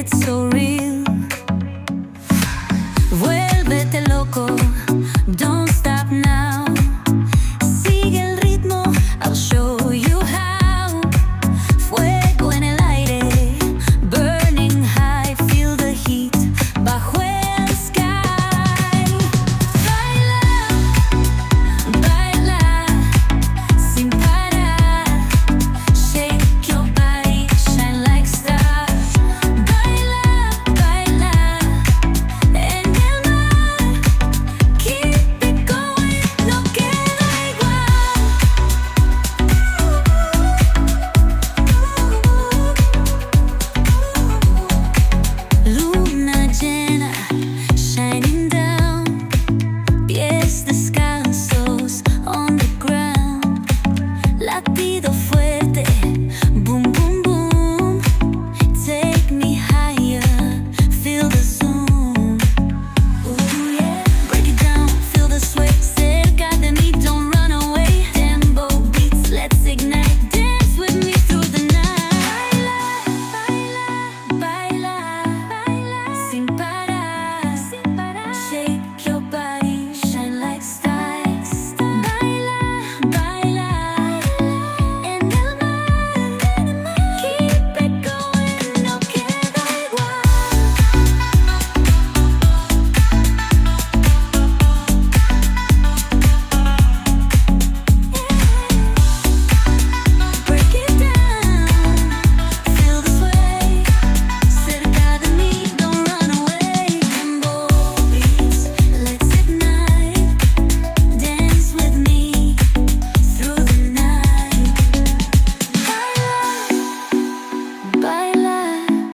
it's so real. Vuélvete loco, don't stop now. Sigue el ritmo, I'll show you how. Fuego en el aire, burning high, feel the heat bajo el sky. Baila, baila, sin parar. Shake your body, shine like stars. Baila, baila, en el mar. Keep it going, no queda igual. Luna llena, shining down. Pies de sky.